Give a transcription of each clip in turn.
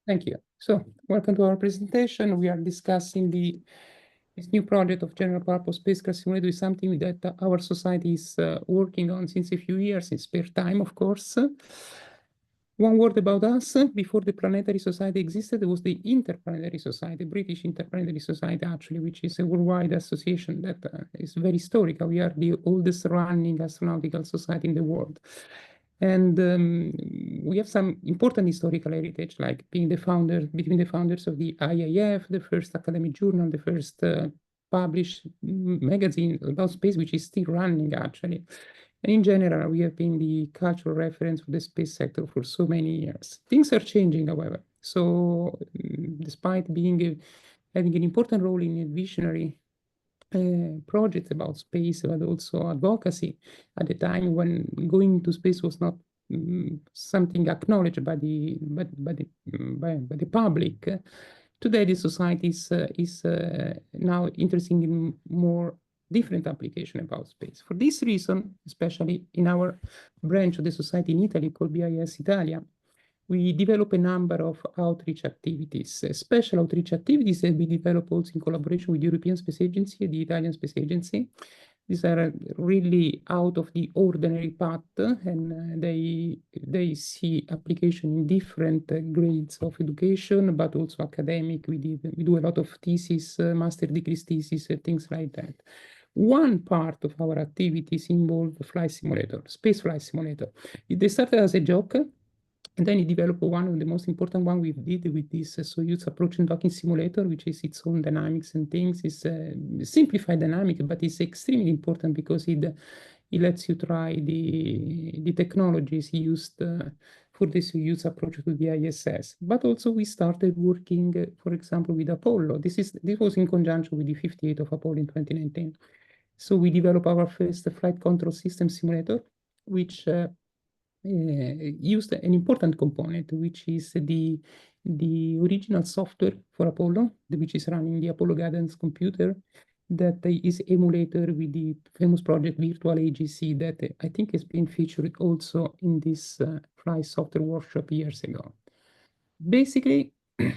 Thank you. So, welcome to our presentation. We are discussing this new project of general purpose spacecraft simulator is something that our society is working on since a few years in spare time, of course. One word about us. Before the Planetary Society existed, there was the Interplanetary Society, British Interplanetary Society, actually, which is a worldwide association that is very historical. We are the oldest running astronautical society in the world. And we have some important historical heritage, like being the founders, between the founders of the IAF, the first academic journal, the first published magazine about space, which is still running, actually. And in general, we have been the cultural reference for the space sector for so many years. Things are changing, however. So despite being having an important role in a visionary project about space, but also advocacy at the time when going to space was not something acknowledged by the public. Today, the society is now interested in more different application about space. For this reason, especially in our branch of the society in Italy called BIS Italia, we develop a number of outreach activities, special outreach activities that we develop also in collaboration with the European Space Agency and the Italian Space Agency. These are really out of the ordinary path, and they see application in different grades of education, but also academic. We do a lot of thesis, master degree thesis, things like that. One part of our activities involve flight simulator, space flight simulator. They started as a joke, and then he developed one of the most important one we did with this Soyuz approach and docking simulator, which is its own dynamics and things. It's a simplified dynamic, but it's extremely important because it lets you try the technologies used for the Soyuz approach to the ISS. But also we started working, for example, with Apollo. This was in conjunction with the 58 of Apollo in 2019. So we developed our first flight control system simulator, which used an important component, which is the original software for Apollo, which is running the Apollo guidance computer, that is emulator with the famous project Virtual AGC that I think has been featured also in this flight software workshop years ago. Basically,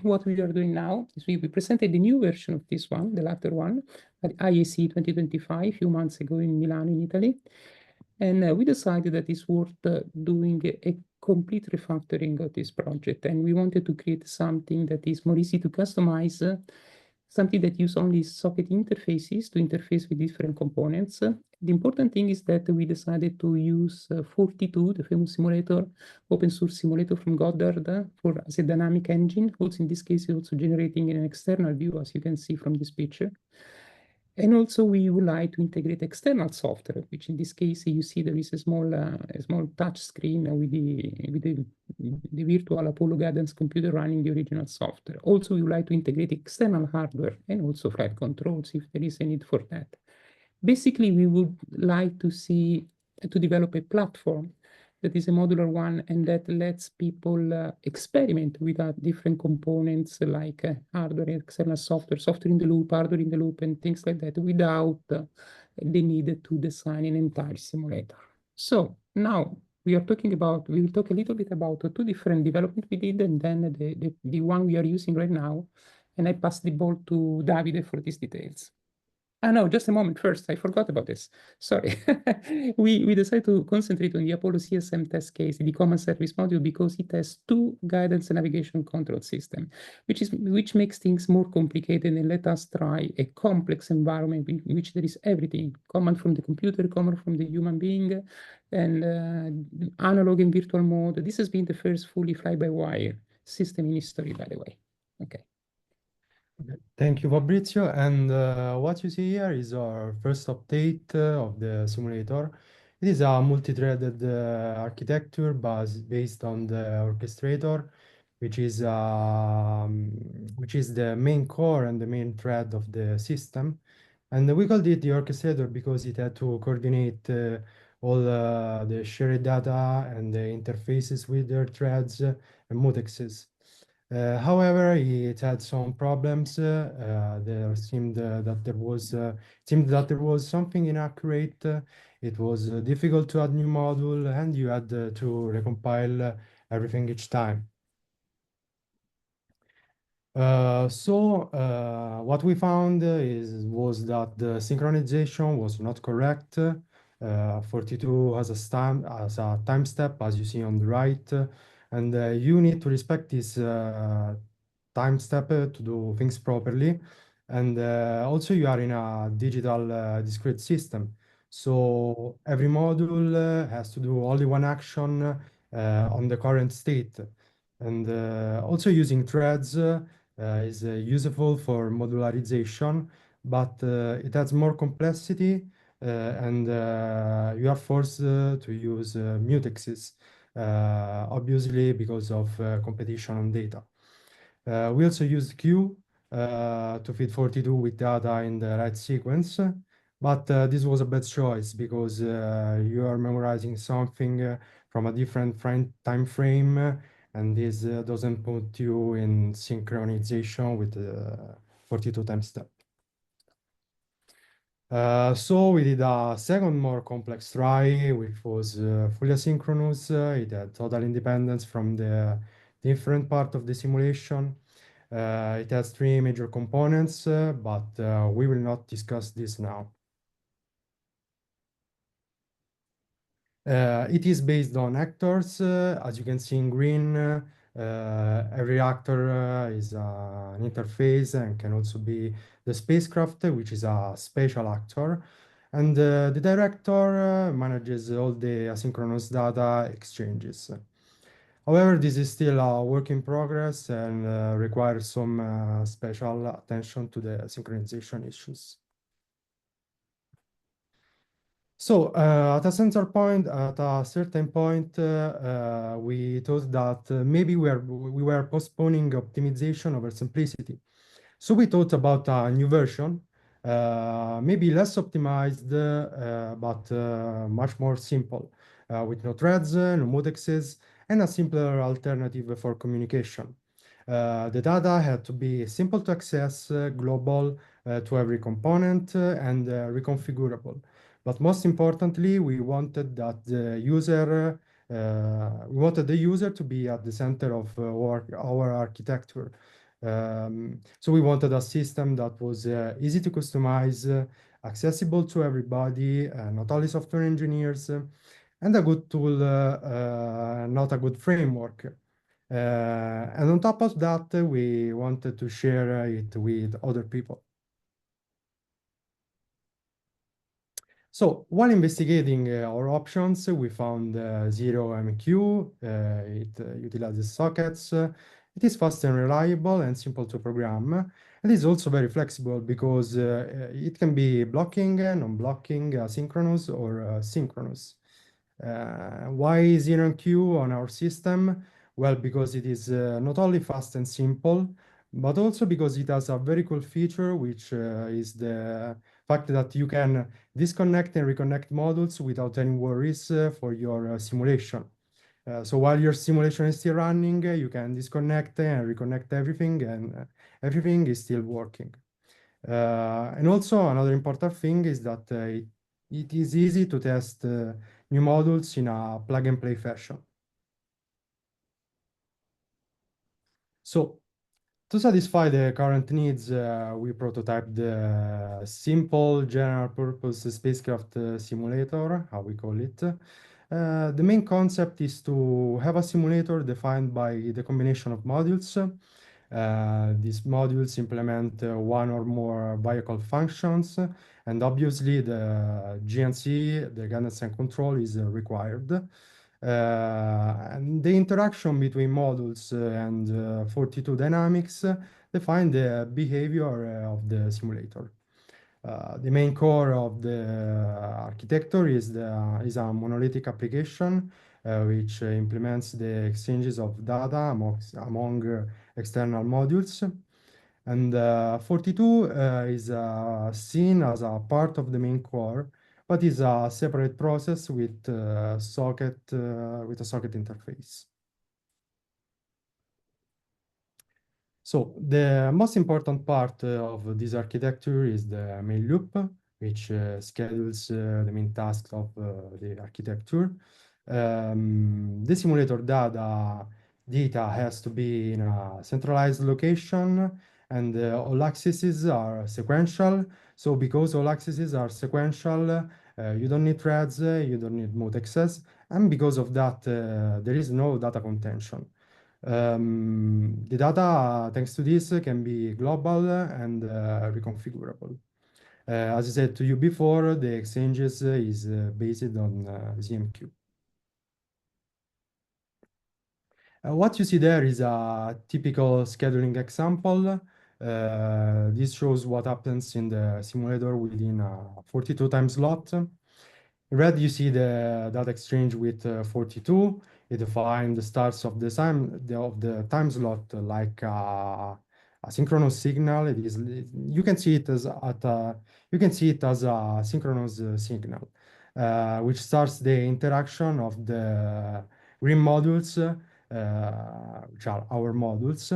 what we are doing now is we presented the new version of this one, the latter one, at IAC 2025, a few months ago in Milan, in Italy. And we decided that it's worth doing a complete refactoring of this project. And we wanted to create something that is more easy to customize, something that uses only socket interfaces to interface with different components. The important thing is that we decided to use 42, the famous simulator, open source simulator from Goddard as a dynamic engine. Also in this case, it's also generating an external view, as you can see from this picture. And also we would like to integrate external software, which in this case, you see there is a small touch screen with the virtual Apollo guidance computer running the original software. Also, we would like to integrate external hardware and also flight controls if there is a need for that. Basically, we would like to develop a platform that is a modular one and that lets people experiment with different components like hardware, external software, software in the loop, hardware in the loop, and things like that without the need to design an entire simulator. So now we will talk a little bit about two different developments we did, and then the one we are using right now. And I pass the ball to Davide for these details. No, just a moment first. I forgot about this. Sorry. we decided to concentrate on the Apollo CSM test case, the common service module, because it has two guidance and navigation control systems, which makes things more complicated and let us try a complex environment in which there is everything, command from the computer, command from the human being, and analog and virtual mode. This has been the first fully fly-by-wire system in history, by the way. Okay. Thank you, Fabrizio. And what you see here is our first update of the simulator. It is a multi-threaded architecture based on the orchestrator, which is the main core and the main thread of the system. And we called it the orchestrator because it had to coordinate all the shared data and the interfaces with their threads and mutexes. However, it had some problems. There seemed that there was something inaccurate. It was difficult to add new module, and you had to recompile everything each time. What we found was that the synchronization was not correct. 42 has a time step, as you see on the right, and you need to respect this time step to do things properly. And also, you are in a digital discrete system, so every module has to do only one action on the current state. And also using threads is useful for modularization, but it adds more complexity, and you are forced to use mutexes, obviously because of competition on data. We also used Q to feed 42 with data in the right sequence, but this was a bad choice because you are memorizing something from a different time frame, and this doesn't put you in synchronization with the 42 time step. So we did a second more complex try, which was fully asynchronous. It had total independence from the different part of the simulation. It has three major components, but we will not discuss this now. It is based on actors. As you can see in green, every actor is an interface and can also be the spacecraft, which is a spatial actor. And the director manages all the asynchronous data exchanges. However, this is still a work in progress and requires some special attention to the synchronization issues. So at a certain point, we thought that maybe we were postponing optimization over simplicity. So we thought about a new version, maybe less optimized, but much more simple, with no threads, no mutexes, and a simpler alternative for communication. The data had to be simple to access, global to every component, and reconfigurable. But most importantly, we wanted the user to be at the center of our architecture. So we wanted a system that was easy to customize, accessible to everybody, not only software engineers, and a good tool, not a good framework. And on top of that, we wanted to share it with other people. So while investigating our options, we found ZeroMQ. It utilizes sockets. It is fast and reliable and simple to program. It is also very flexible because it can be blocking, non-blocking, asynchronous, or synchronous. Why ZeroMQ on our system? Well, because it is not only fast and simple, but also because it has a very cool feature, which is the fact that you can disconnect and reconnect modules without any worries for your simulation. So while your simulation is still running, you can disconnect and reconnect everything, and everything is still working. And also another important thing is that it is easy to test new modules in a plug-and-play fashion. So to satisfy the current needs, we prototyped the simple general-purpose spacecraft simulator, how we call it. The main concept is to have a simulator defined by the combination of modules. These modules implement one or more vehicle functions, and obviously the GNC, the guidance and control, is required. And the interaction between modules and 42 dynamics define the behavior of the simulator. The main core of the architecture is a monolithic application which implements the exchanges of data among external modules. And 42 is seen as a part of the main core, but is a separate process with a socket interface. So the most important part of this architecture is the main loop, which schedules the main tasks of the architecture. The simulator data data has to be in a centralized location, and all accesses are sequential. So because all accesses are sequential, you don't need threads, you don't need mutexes, and because of that, there is no data contention. The data, thanks to this, can be global and reconfigurable. As I said to you before, the exchanges is based on ZeroMQ. What you see there is a typical scheduling example. This shows what happens in the simulator within a 42 time slot. In red, you see the data exchange with 42. It defines the starts of the time slot like a synchronous signal. You can see it as a synchronous signal, which starts the interaction of the green modules, which are our modules.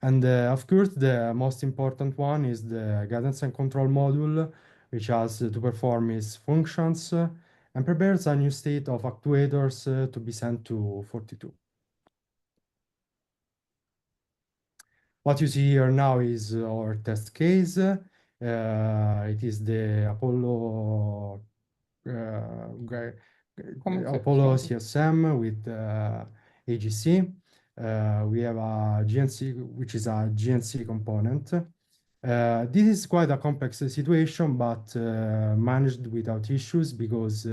And of course, the most important one is the guidance and control module, which has to perform its functions and prepares a new state of actuators to be sent to 42. What you see here now is our test case. It is the Apollo CSM with AGC. We have a GNC, which is a GNC component. This is quite a complex situation, but managed without issues because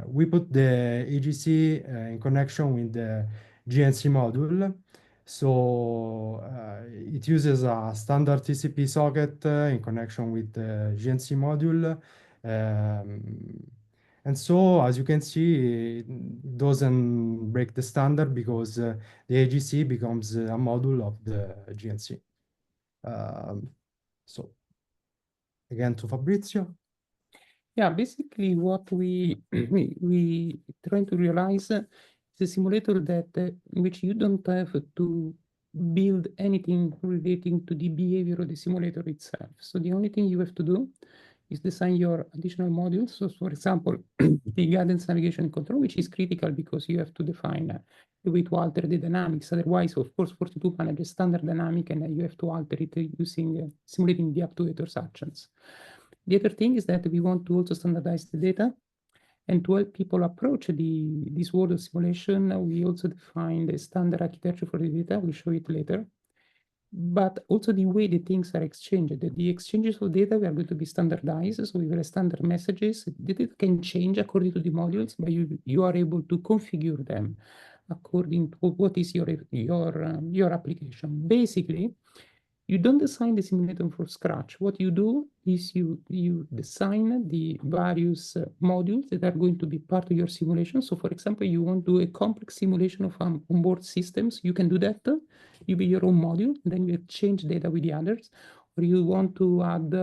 we put the AGC in connection with the GNC module. So it uses a standard TCP socket in connection with the GNC module. And so, as you can see, it doesn't break the standard because the AGC becomes a module of the GNC. So, again to Fabrizio. Yeah, basically what we we trying to realize is a simulator that in which you don't have to build anything relating to the behavior of the simulator itself. So the only thing you have to do is design your additional modules. So for example, the guidance navigation control, which is critical because you have to define the way to alter the dynamics. Otherwise, of course, 42 manages standard dynamic and you have to alter it using simulating the actuator's actions. The other thing is that we want to also standardize the data, and to help people approach this world of simulation, we also define the standard architecture for the data. We'll show it later. But also the way the things are exchanged. The exchanges of data are going to be standardized, so we will have standard messages. The data can change according to the modules, but you are able to configure them according to what is your application. Basically, you don't design the simulator from scratch. What you do is you design the various modules that are going to be part of your simulation. So for example, you want to do a complex simulation of onboard systems, you can do that. You be your own module, then you exchange data with the others. Or you want to add,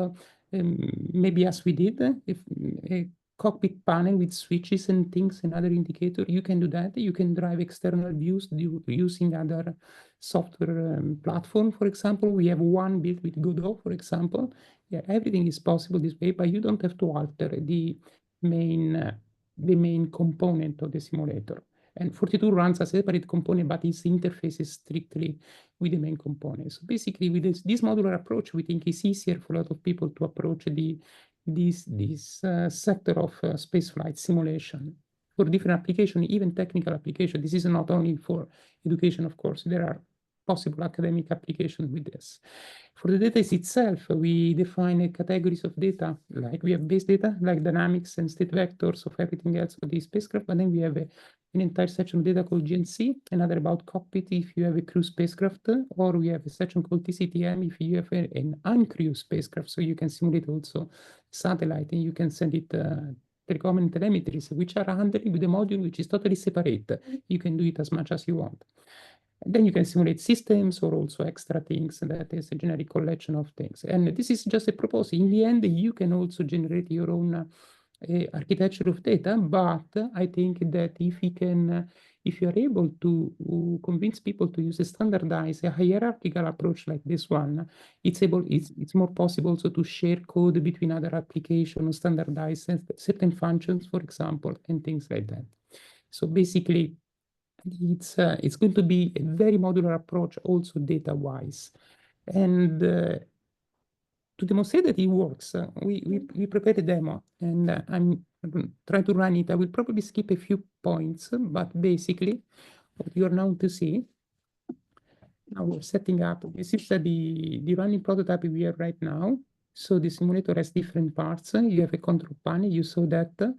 maybe as we did, if a cockpit panel with switches and things and other indicators, you can do that. You can drive external views using other software platform, for example. We have one built with Godot, for example. Yeah, everything is possible this way, but you don't have to alter the main component of the simulator. And 42 runs as a separate component, but its interface is strictly with the main component. So basically, with this modular approach, we think it's easier for a lot of people to approach this sector of spaceflight simulation for different applications, even technical applications. This is not only for education, of course. There are possible academic applications with this. For the data itself, we define categories of data, like we have base data, like dynamics and state vectors of everything else for the spacecraft, but then we have an entire section of data called GNC, another about cockpit if you have a crew spacecraft, or we have a section called TCTM if you have an uncrewed spacecraft, so you can simulate also satellite and you can send it telecom and telemetries, which are handled with a module which is totally separate. You can do it as much as you want. And then you can simulate systems or also extra things, and that is a generic collection of things. And this is just a proposal. In the end, you can also generate your own architecture of data, but I think that if you are able to convince people to use a standardized, a hierarchical approach like this one, it's more possible also to share code between other applications, standardize certain functions, for example, and things like that. So basically, It's going to be a very modular approach also data-wise. And to demonstrate that it works, we prepared a demo, and I'm trying to run it. I will probably skip a few points, but basically what you are now to see, now we're setting up, this is the running prototype we have right now. So the simulator has different parts. You have a control panel, you saw that.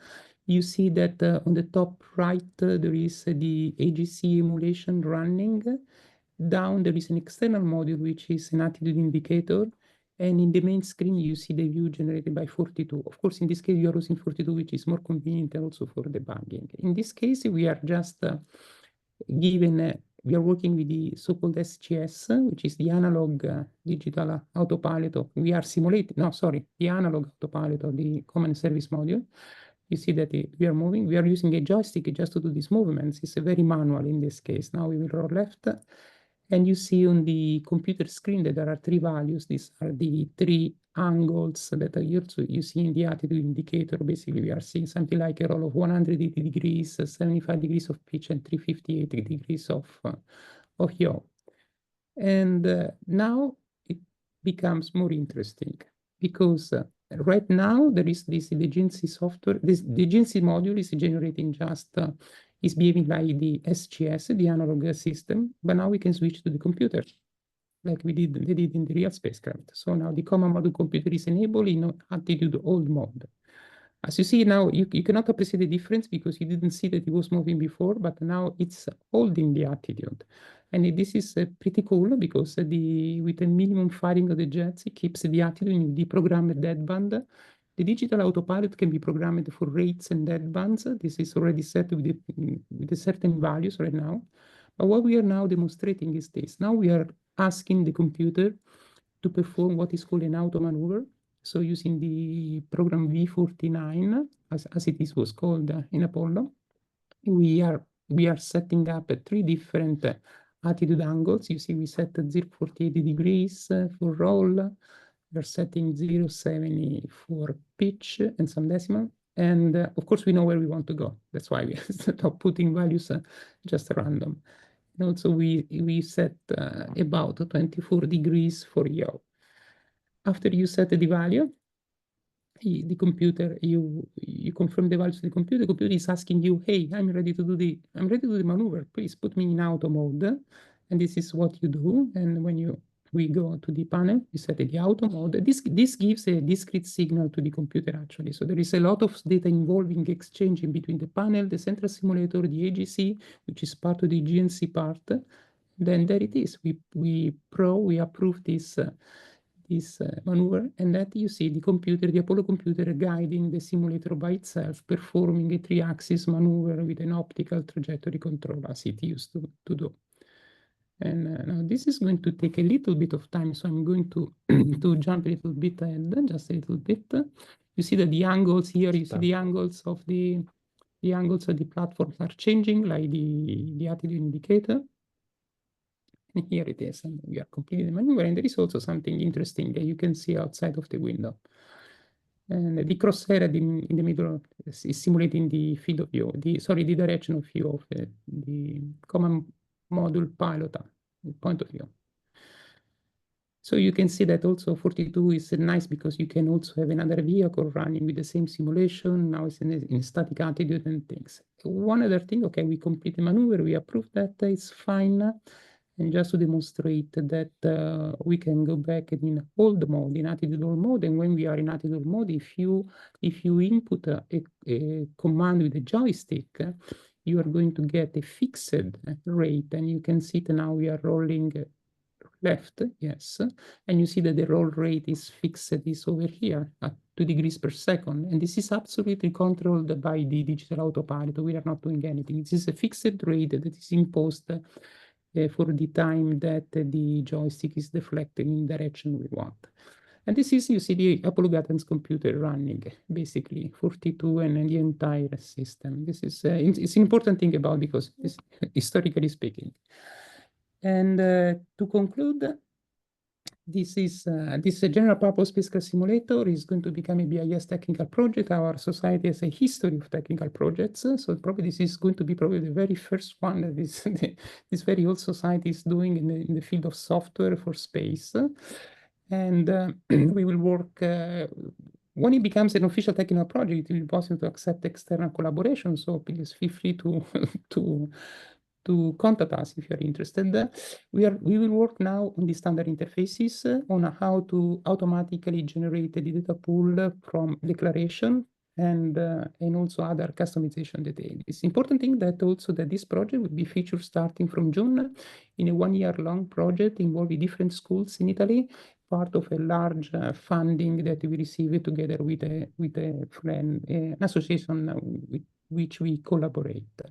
You see that on the top right, there is the AGC emulation running. Down, there is an external module, which is an attitude indicator. And in the main screen, you see the view generated by 42. Of course, in this case, you are using 42, which is more convenient also for debugging. In this case, we are just we are working with the so-called SGS, which is the analog digital autopilot. We are simulating, no, sorry, the analog autopilot of the common service module. You see that we are moving. We are using a joystick just to do these movements. It's a very manual in this case. Now we will roll left. And you see on the computer screen that there are three values. These are the three angles that are used. So you see in the attitude indicator, basically we are seeing something like a roll of 180 degrees, 75 degrees of pitch, and 358 degrees of yaw. And now it becomes more interesting because right now there is this the GNC software. The GNC module is generating just is behaving like the SGS, the analog system, but now we can switch to the computer, like they did in the real spacecraft. So now the common module computer is enabled in attitude old mode. As you see now, you cannot appreciate the difference because you didn't see that it was moving before, but now it's holding the attitude. And this is pretty cool because with a minimum firing of the jets, it keeps the attitude in the programmed deadband. The digital autopilot can be programmed for rates and deadbands. This is already set with the certain values right now. But what we are now demonstrating is this. Now we are asking the computer to perform what is called an auto maneuver. So using the program V49, as it was called in Apollo, we are setting up three different attitude angles. You see, we set 048 degrees for roll. We're setting 070 for pitch and some decimal. And of course, we know where we want to go. That's why we stop putting values just random. And also, we set about 24 degrees for yaw. After you set the value, the computer, you confirm the values to the computer is asking you, hey, I'm ready to do the maneuver. Please put me in auto mode. And this is what you do. And when we go to the panel, we set the auto mode. This gives a discrete signal to the computer, actually. So there is a lot of data involving exchanging between the panel, the central simulator, the AGC, which is part of the GNC part. Then there it is. We approve this maneuver, and that you see the Apollo computer guiding the simulator by itself, performing a three-axis maneuver with an optical trajectory control as it used to do. And now this is going to take a little bit of time, so I'm going to to jump a little bit ahead, just a little bit. You see that the angles here, you see the angles of the platforms are changing, like the attitude indicator. And here it is, and we are completing the maneuver, and there is also something interesting that you can see outside of the window. And the crosshair in the middle is simulating the field of view, the direction of view of the common module pilot point of view. So you can see that also 42 is nice because you can also have another vehicle running with the same simulation. Now it's in static attitude and things. One other thing, okay, we complete the maneuver, we approve that it's fine. And just to demonstrate that we can go back in old mode, in attitude old mode. And when we are in attitude old mode, if you input a command with a joystick, you are going to get a fixed rate. And you can see that now we are rolling left, yes. And you see that the roll rate is fixed, is over here at 2 degrees per second. And this is absolutely controlled by the digital autopilot. We are not doing anything. This is a fixed rate that is imposed for the time that the joystick is deflecting in the direction we want. And this is, you see, the Apollo guidance computer running, basically, 42 and the entire system. This is it's an important thing about because this, historically speaking. And to conclude, This is a general purpose spacecraft simulator is going to become a BIS technical project. Our society has a history of technical projects, so probably this is going to be probably the very first one that is this very old society is doing in the field of software for space. And we will work when it becomes an official technical project, it will be possible to accept external collaboration. So please feel free to to contact us if you're interested. We will work now on the standard interfaces on how to automatically generate the data pool from declaration and also other customization details. It's important thing that also that this project will be featured starting from June in a 1-year-long project involving different schools in Italy, part of a large funding that we received together with a friend, an association with which we collaborate.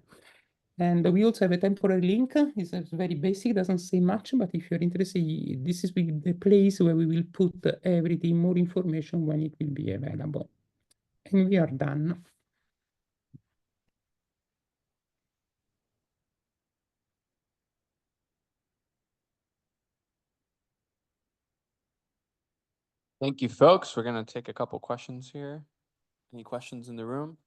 And we also have a temporary link. It's very basic, doesn't say much, but if you're interested, this is the place where we will put everything, more information when it will be available. And we are done. Thank you, folks. We're going to take a couple questions here. Any questions in the room?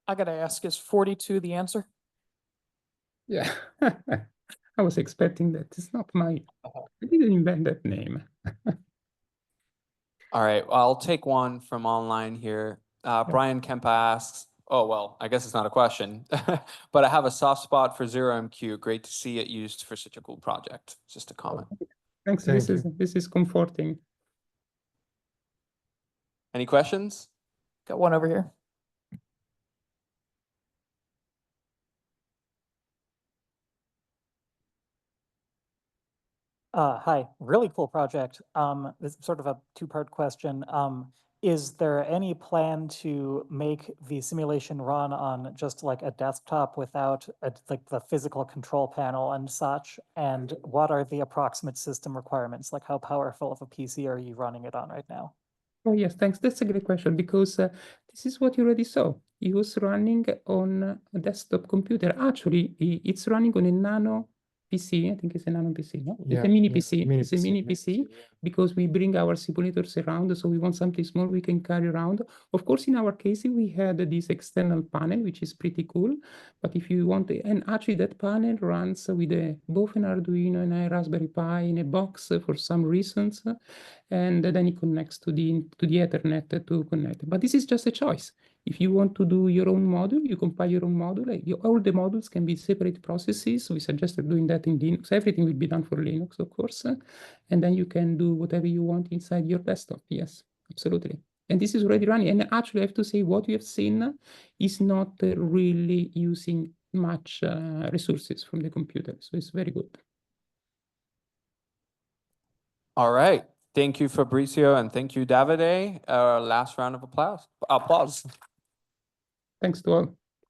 I gotta ask, is 42 the answer? Yeah, I was expecting that. It's not my, I didn't invent that name. All right, I'll take one from online here. Brian Kempa asks, oh, well, I guess it's not a question, but I have a soft spot for ZeroMQ. Great to see it used for such a cool project. Just a comment. Thanks. Thank This is comforting. Any questions? Got one over here. Hi, really cool project. This is sort of a two-part question. Is there any plan to make the simulation run on just like a desktop without like the physical control panel and such? And what are the approximate system requirements? Like how powerful of a PC are you running it on right now? Oh, yes, thanks. That's a great question because this is what you already saw. It was running on a desktop computer. Actually, it's running on a nano PC. I think it's a nano PC. No? It's a mini PC. It's a mini PC because we bring our simulators around. So we want something small we can carry around. Of course, in our case, we had this external panel, which is pretty cool. But if you want, and actually that panel runs with both an Arduino and a Raspberry Pi in a box for some reasons. And then it connects to the Ethernet to connect. But this is just a choice. If you want to do your own module, you compile your own module. All the modules can be separate processes. We suggested doing that in Linux. Everything will be done for Linux, of course. And then you can do whatever you want inside your desktop. Yes, absolutely. And this is already running. And actually, I have to say, what you have seen is not really using much resources from the computer. So it's very good. All right. Thank you, Fabrizio, and thank you, Davide. Last round of applause. Thanks to all.